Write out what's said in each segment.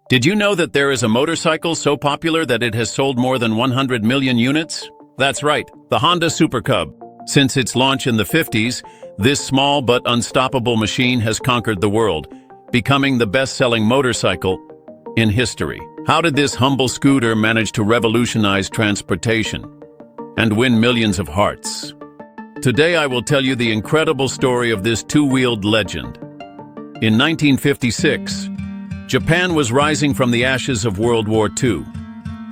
Did you know that there is a motorcycle so popular that it has sold more than 100 million units? That's right, the Honda Super Cub. Since its launch in the 50s, this small but unstoppable machine has conquered the world, becoming the best-selling motorcycle in history. How did this humble scooter manage to revolutionize transportation and win millions of hearts? Today I will tell you the incredible story of this two-wheeled legend. In 1956, Japan was rising from the ashes of World War II.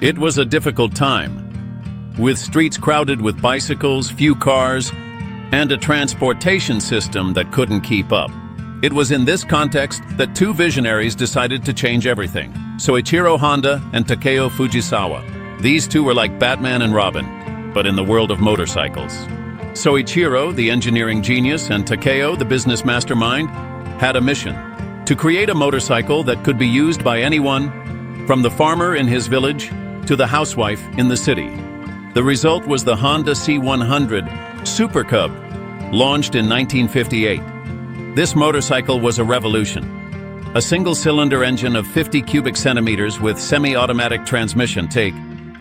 It was a difficult time, with streets crowded with bicycles, few cars, and a transportation system that couldn't keep up. It was in this context that two visionaries decided to change everything: Soichiro Honda and Takeo Fujisawa. These two were like Batman and Robin, but in the world of motorcycles. Soichiro, the engineering genius, and Takeo, the business mastermind, had a mission: to create a motorcycle that could be used by anyone, from the farmer in his village to the housewife in the city. The result was the Honda C100 Super Cub, launched in 1958. This motorcycle was a revolution. A single-cylinder engine of 50 cubic centimeters with semi-automatic transmission take,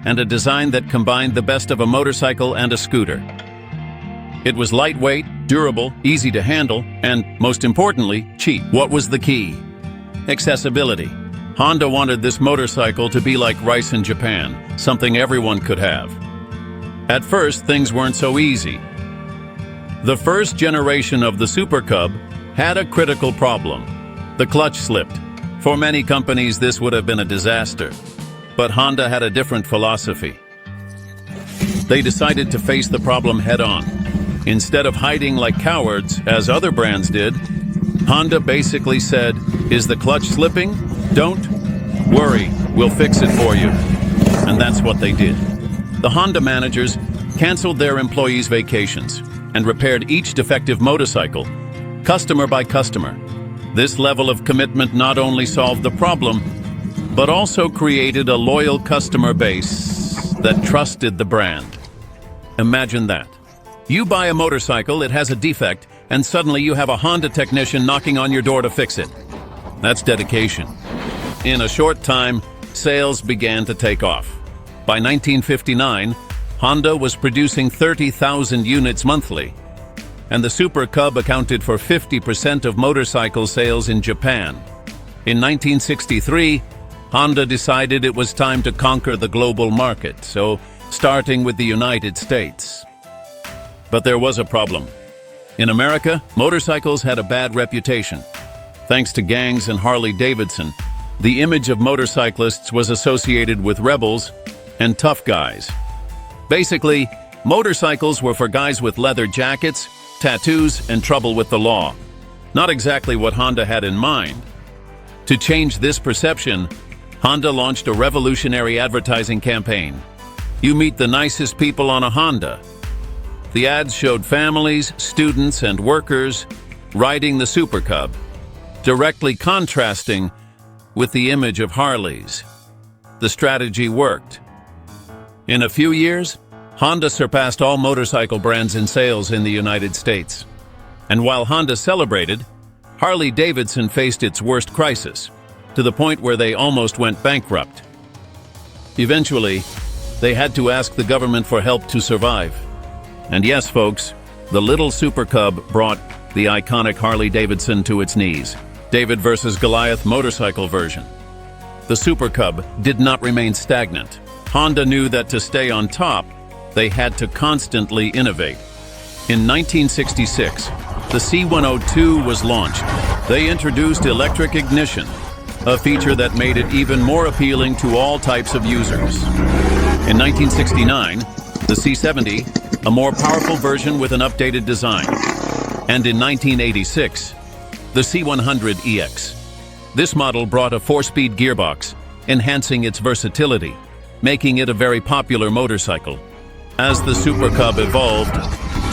and a design that combined the best of a motorcycle and a scooter. It was lightweight, durable, easy to handle, and, most importantly, cheap. What was the key? Accessibility. Honda wanted this motorcycle to be like rice in Japan, something everyone could have. At first, things weren't so easy. The first generation of the Super Cub had a critical problem. The clutch slipped. For many companies, this would have been a disaster. But Honda had a different philosophy. They decided to face the problem head-on. Instead of hiding like cowards, as other brands did, Honda basically said, "Is the clutch slipping? Don't worry, we'll fix it for you." And that's what they did. The Honda managers canceled their employees' vacations and repaired each defective motorcycle, customer by customer. This level of commitment not only solved the problem, but also created a loyal customer base that trusted the brand. Imagine that. You buy a motorcycle, it has a defect, and suddenly you have a Honda technician knocking on your door to fix it. That's dedication. In a short time, sales began to take off. By 1959, Honda was producing 30,000 units monthly, and the Super Cub accounted for 50% of motorcycle sales in Japan. In 1963, Honda decided it was time to conquer the global market, so starting with the United States. But there was a problem. In America, motorcycles had a bad reputation. Thanks to gangs and Harley-Davidson, the image of motorcyclists was associated with rebels and tough guys. Basically, motorcycles were for guys with leather jackets, tattoos, and trouble with the law. Not exactly what Honda had in mind. To change this perception, Honda launched a revolutionary advertising campaign. You meet the nicest people on a Honda. The ads showed families, students, and workers riding the Super Cub, directly contrasting with the image of Harleys. The strategy worked. In a few years, Honda surpassed all motorcycle brands in sales in the United States. And while Honda celebrated, Harley-Davidson faced its worst crisis, to the point where they almost went bankrupt. Eventually, they had to ask the government for help to survive. And yes, folks, the little Super Cub brought the iconic Harley-Davidson to its knees. David versus Goliath motorcycle version. The Super Cub did not remain stagnant. Honda knew that to stay on top, they had to constantly innovate. In 1966, the C102 was launched. They introduced electric ignition, a feature that made it even more appealing to all types of users. In 1969, the C70, a more powerful version with an updated design. And in 1986, the C100EX. This model brought a 4-speed gearbox, enhancing its versatility, making it a very popular motorcycle. As the Super Cub evolved,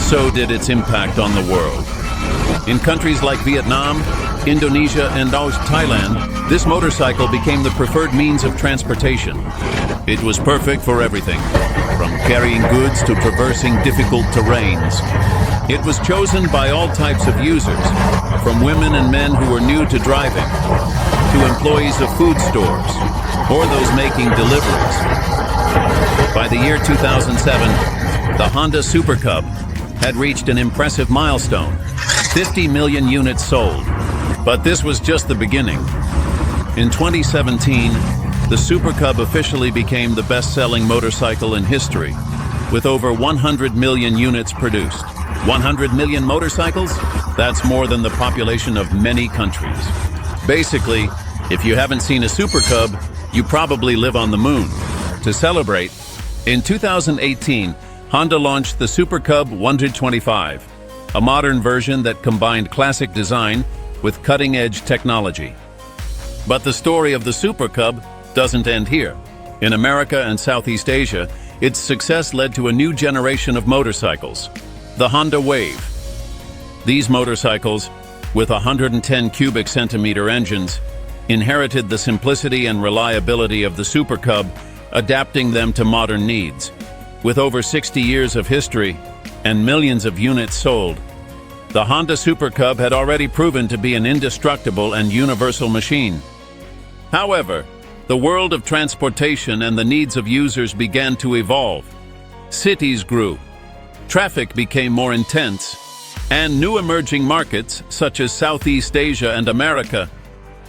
so did its impact on the world. In countries like Vietnam, Indonesia, and Thailand, this motorcycle became the preferred means of transportation. It was perfect for everything, from carrying goods to traversing difficult terrains. It was chosen by all types of users, from women and men who were new to driving. to employees of food stores or those making deliveries. By the year 2007, the Honda Super Cub had reached an impressive milestone, 50 million units sold. But this was just the beginning. In 2017, the Super Cub officially became the best-selling motorcycle in history, with over 100 million units produced. 100 million motorcycles? That's more than the population of many countries. Basically, if you haven't seen a Super Cub, you probably live on the moon. To celebrate, in 2018, Honda launched the Super Cub 125, a modern version that combined classic design with cutting-edge technology. But the story of the Super Cub doesn't end here. In America and Southeast Asia, its success led to a new generation of motorcycles, the Honda Wave. These motorcycles, with 110 cubic centimeter engines, inherited the simplicity and reliability of the Super Cub, adapting them to modern needs. With over 60 years of history and millions of units sold, the Honda Super Cub had already proven to be an indestructible and universal machine. However, the world of transportation and the needs of users began to evolve. Cities grew, traffic became more intense, and new emerging markets, such as Southeast Asia and America,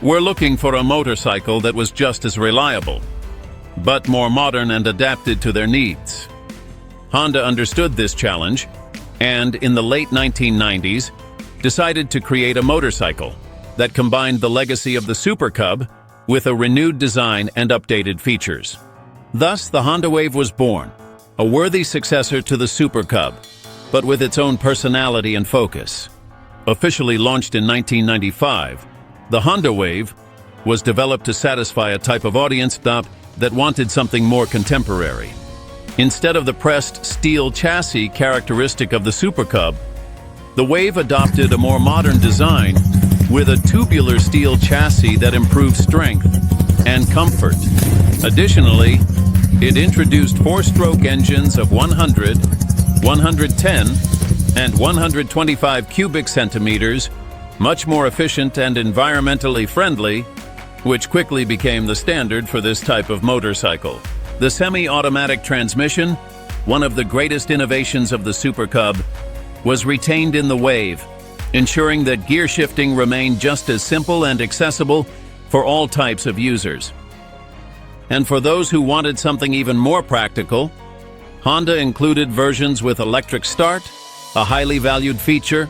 were looking for a motorcycle that was just as reliable, but more modern and adapted to their needs. Honda understood this challenge, and in the late 1990s, decided to create a motorcycle that combined the legacy of the Super Cub with a renewed design and updated features. Thus, the Honda Wave was born, a worthy successor to the Super Cub, but with its own personality and focus. Officially launched in 1995, the Honda Wave was developed to satisfy a type of audience that wanted something more contemporary. Instead of the pressed steel chassis characteristic of the Super Cub, the Wave adopted a more modern design with a tubular steel chassis that improved strength and comfort. Additionally, it introduced four-stroke engines of 100, 110, and 125 cubic centimeters, much more efficient and environmentally friendly, which quickly became the standard for this type of motorcycle. The semi-automatic transmission, one of the greatest innovations of the Super Cub, was retained in the Wave, ensuring that gear shifting remained just as simple and accessible for all types of users. And for those who wanted something even more practical, Honda included versions with electric start, a highly valued feature,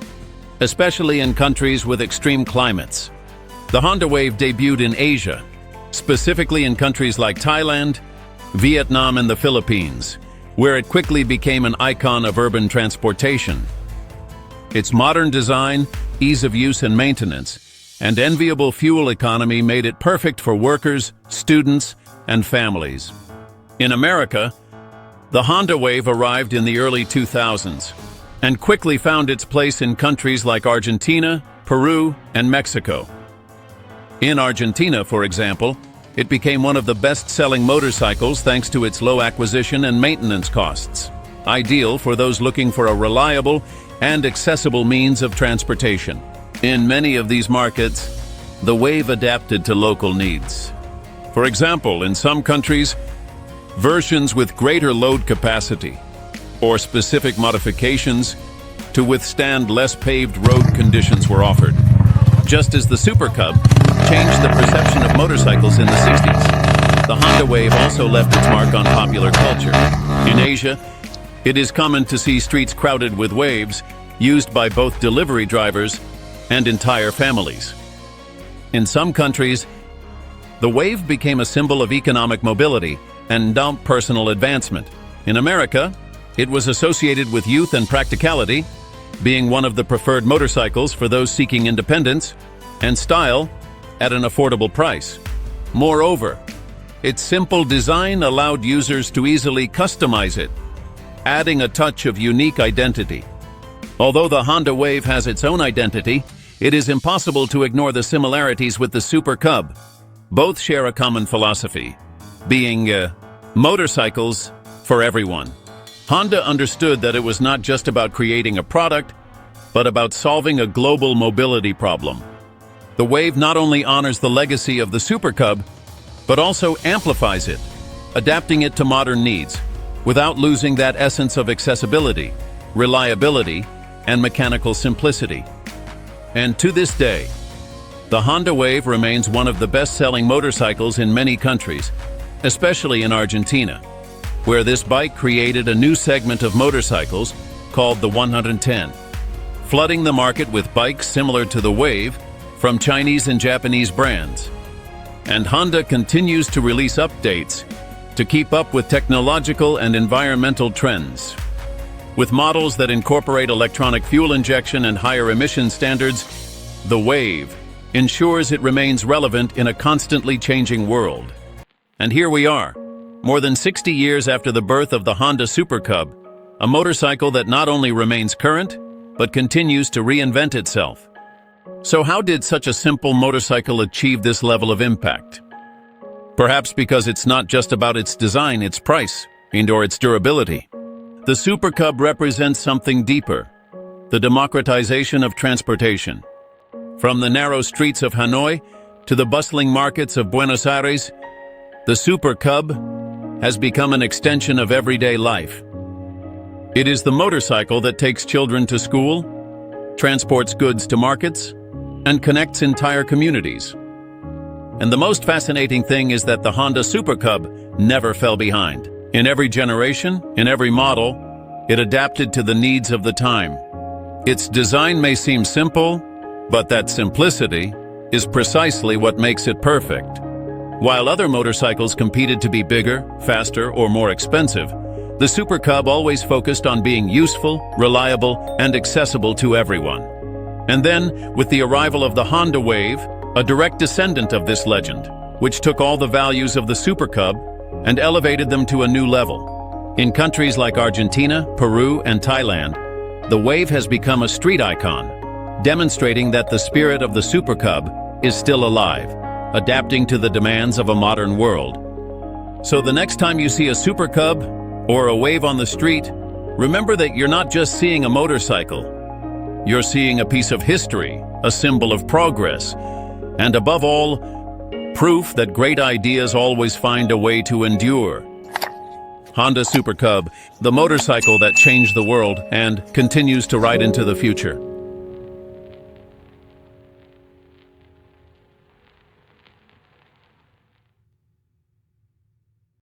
especially in countries with extreme climates. The Honda Wave debuted in Asia, specifically in countries like Thailand, Vietnam, and the Philippines, where it quickly became an icon of urban transportation. Its modern design, ease of use and maintenance, and enviable fuel economy made it perfect for workers, students, and families. In America, the Honda Wave arrived in the early 2000s and quickly found its place in countries like Argentina, Peru, and Mexico. In Argentina, for example, it became one of the best-selling motorcycles thanks to its low acquisition and maintenance costs, ideal for those looking for a reliable and accessible means of transportation. In many of these markets, the Wave adapted to local needs. For example, in some countries, versions with greater load capacity or specific modifications to withstand less paved road conditions were offered. Just as the Super Cub changed the perception of motorcycles in the 60s, the Honda Wave also left its mark on popular culture. In Asia, it is common to see streets crowded with Waves used by both delivery drivers and entire families. In some countries, the Wave became a symbol of economic mobility and personal advancement. In America, it was associated with youth and practicality, being one of the preferred motorcycles for those seeking independence and style at an affordable price. Moreover, its simple design allowed users to easily customize it, adding a touch of unique identity. Although the Honda Wave has its own identity, it is impossible to ignore the similarities with the Super Cub. Both share a common philosophy, being motorcycles for everyone. Honda understood that it was not just about creating a product, but about solving a global mobility problem. The Wave not only honors the legacy of the Super Cub, but also amplifies it, adapting it to modern needs, without losing that essence of accessibility, reliability, and mechanical simplicity. And to this day, the Honda Wave remains one of the best-selling motorcycles in many countries, especially in Argentina, where this bike created a new segment of motorcycles called the 110, flooding the market with bikes similar to the Wave from Chinese and Japanese brands. And Honda continues to release updates to keep up with technological and environmental trends. With models that incorporate electronic fuel injection and higher emission standards, the Wave ensures it remains relevant in a constantly changing world. And here we are, more than 60 years after the birth of the Honda Super Cub, a motorcycle that not only remains current, but continues to reinvent itself. So how did such a simple motorcycle achieve this level of impact? Perhaps because it's not just about its design, its price, and/or its durability. The Super Cub represents something deeper, the democratization of transportation. From the narrow streets of Hanoi to the bustling markets of Buenos Aires, the Super Cub has become an extension of everyday life. It is the motorcycle that takes children to school, transports goods to markets, and connects entire communities. And the most fascinating thing is that the Honda Super Cub never fell behind. In every generation, in every model, it adapted to the needs of the time. Its design may seem simple, but that simplicity is precisely what makes it perfect. While other motorcycles competed to be bigger, faster, or more expensive, the Super Cub always focused on being useful, reliable, and accessible to everyone. And then, with the arrival of the Honda Wave, a direct descendant of this legend, which took all the values of the Super Cub and elevated them to a new level. In countries like Argentina, Peru, and Thailand, the Wave has become a street icon, demonstrating that the spirit of the Super Cub is still alive, adapting to the demands of a modern world. So the next time you see a Super Cub or a Wave on the street, remember that you're not just seeing a motorcycle. You're seeing a piece of history, a symbol of progress, and above all, proof that great ideas always find a way to endure. Honda Super Cub, the motorcycle that changed the world and continues to ride into the future.